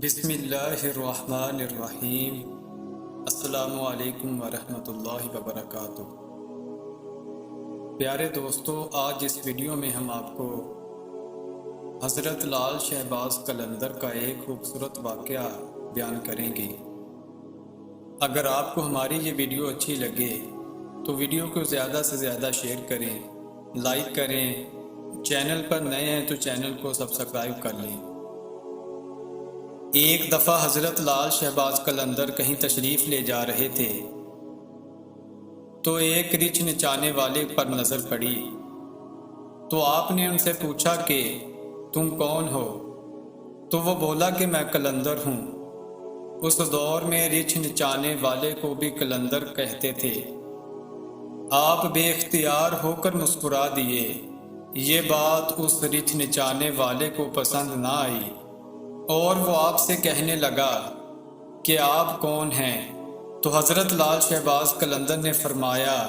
بسم اللہ الرحمن الرحیم۔ السلام علیکم ورحمۃ اللہ وبرکاتہ۔ پیارے دوستو، آج اس ویڈیو میں ہم آپ کو حضرت لال شہباز قلندر کا ایک خوبصورت واقعہ بیان کریں گے۔ اگر آپ کو ہماری یہ ویڈیو اچھی لگے تو ویڈیو کو زیادہ سے زیادہ شیئر کریں، لائک کریں، چینل پر نئے ہیں تو چینل کو سبسکرائب کر لیں۔ ایک دفعہ حضرت لال شہباز قلندر کہیں تشریف لے جا رہے تھے تو ایک رچھ نچانے والے پر نظر پڑی، تو آپ نے ان سے پوچھا کہ تم کون ہو؟ تو وہ بولا کہ میں قلندر ہوں۔ اس دور میں رچھ نچانے والے کو بھی قلندر کہتے تھے۔ آپ بے اختیار ہو کر مسکرا دیے۔ یہ بات اس رچھ نچانے والے کو پسند نہ آئی اور وہ آپ سے کہنے لگا کہ آپ کون ہیں؟ تو حضرت لال شہباز قلندر نے فرمایا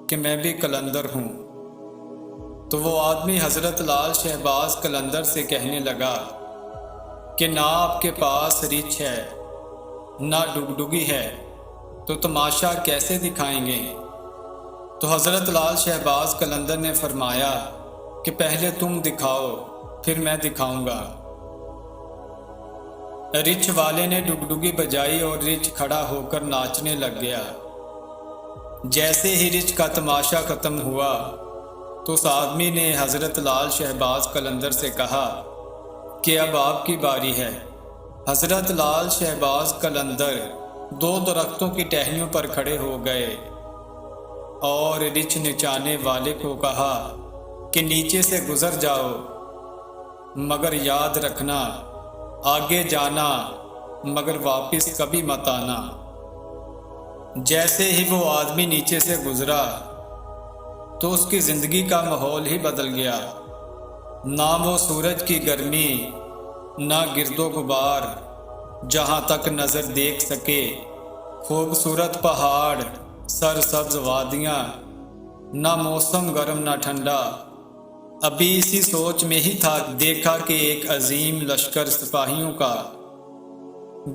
کہ میں بھی قلندر ہوں۔ تو وہ آدمی حضرت لال شہباز قلندر سے کہنے لگا کہ نہ آپ کے پاس رچھ ہے نہ ڈگڈگی ہے، تو تماشا کیسے دکھائیں گے؟ تو حضرت لال شہباز قلندر نے فرمایا کہ پہلے تم دکھاؤ پھر میں دکھاؤں گا۔ رچھ والے نے ڈگڈگی بجائی اور رچھ کھڑا ہو کر ناچنے لگ گیا۔ جیسے ہی رچھ کا تماشا ختم ہوا تو اس آدمی نے حضرت لال شہباز قلندر سے کہا کہ اب آپ کی باری ہے۔ حضرت لال شہباز قلندر دو درختوں کی ٹہنیوں پر کھڑے ہو گئے اور رچھ نچانے والے کو کہا کہ نیچے سے گزر جاؤ، مگر یاد رکھنا آگے جانا مگر واپس کبھی مت آنا۔ جیسے ہی وہ آدمی نیچے سے گزرا تو اس کی زندگی کا ماحول ہی بدل گیا۔ نہ وہ سورج کی گرمی، نہ گرد و غبار، جہاں تک نظر دیکھ سکے خوبصورت پہاڑ، سرسبز وادیاں، نہ موسم گرم نہ ٹھنڈا۔ ابھی اسی سوچ میں ہی تھا، دیکھا کہ ایک عظیم لشکر سپاہیوں کا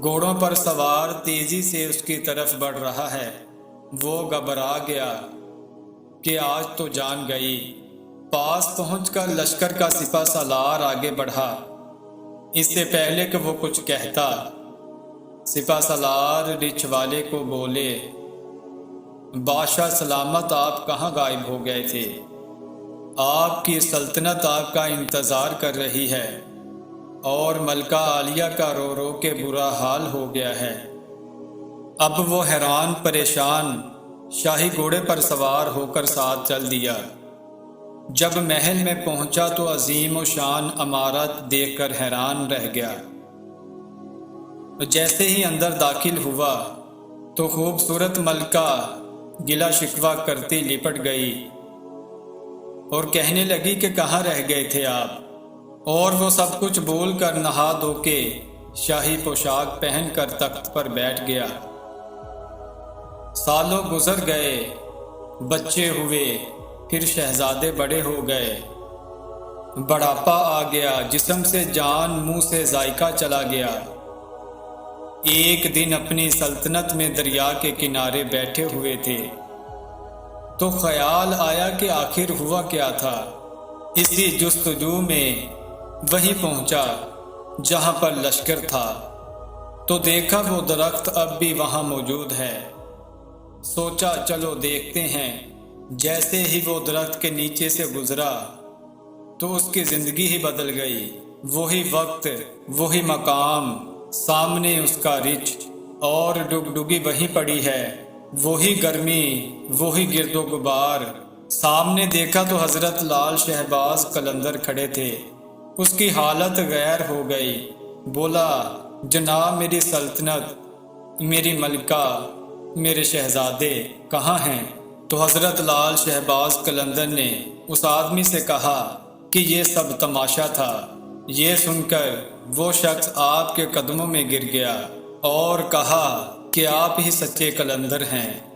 گھوڑوں پر سوار تیزی سے اس کی طرف بڑھ رہا ہے۔ وہ گھبرا گیا کہ آج تو جان گئی۔ پاس پہنچ کر لشکر کا سپہ سالار آگے بڑھا۔ اس سے پہلے کہ وہ کچھ کہتا، سپہ سالار رچھ والے کو بولے، بادشاہ سلامت، آپ کہاں غائب ہو گئے تھے؟ آپ کی سلطنت آپ کا انتظار کر رہی ہے اور ملکہ عالیہ کا رو رو کے برا حال ہو گیا ہے۔ اب وہ حیران پریشان شاہی گھوڑے پر سوار ہو کر ساتھ چل دیا۔ جب محل میں پہنچا تو عظیم و شان عمارت دیکھ کر حیران رہ گیا۔ جیسے ہی اندر داخل ہوا تو خوبصورت ملکہ گلہ شکوہ کرتی لپٹ گئی اور کہنے لگی کہ کہاں رہ گئے تھے آپ؟ اور وہ سب کچھ بھول کر نہا دھو کے شاہی پوشاک پہن کر تخت پر بیٹھ گیا۔ سالوں گزر گئے، بچے ہوئے، پھر شہزادے بڑے ہو گئے، بڑھاپا آ گیا، جسم سے جان، منہ سے ذائقہ چلا گیا۔ ایک دن اپنی سلطنت میں دریا کے کنارے بیٹھے ہوئے تھے تو خیال آیا کہ آخر ہوا کیا تھا۔ اسی جستجو میں وہیں پہنچا جہاں پر لشکر تھا، تو دیکھا وہ درخت اب بھی وہاں موجود ہے۔ سوچا چلو دیکھتے ہیں۔ جیسے ہی وہ درخت کے نیچے سے گزرا تو اس کی زندگی ہی بدل گئی۔ وہی وقت، وہی مقام، سامنے اس کا رچھ اور ڈگڈگی وہیں پڑی ہے، وہی گرمی، وہی گرد و غبار۔ سامنے دیکھا تو حضرت لال شہباز قلندر کھڑے تھے۔ اس کی حالت غیر ہو گئی۔ بولا، جناب میری سلطنت، میری ملکہ، میرے شہزادے کہاں ہیں؟ تو حضرت لال شہباز قلندر نے اس آدمی سے کہا کہ یہ سب تماشا تھا۔ یہ سن کر وہ شخص آپ کے قدموں میں گر گیا اور کہا کہ آپ ہی سچے قلندر ہیں۔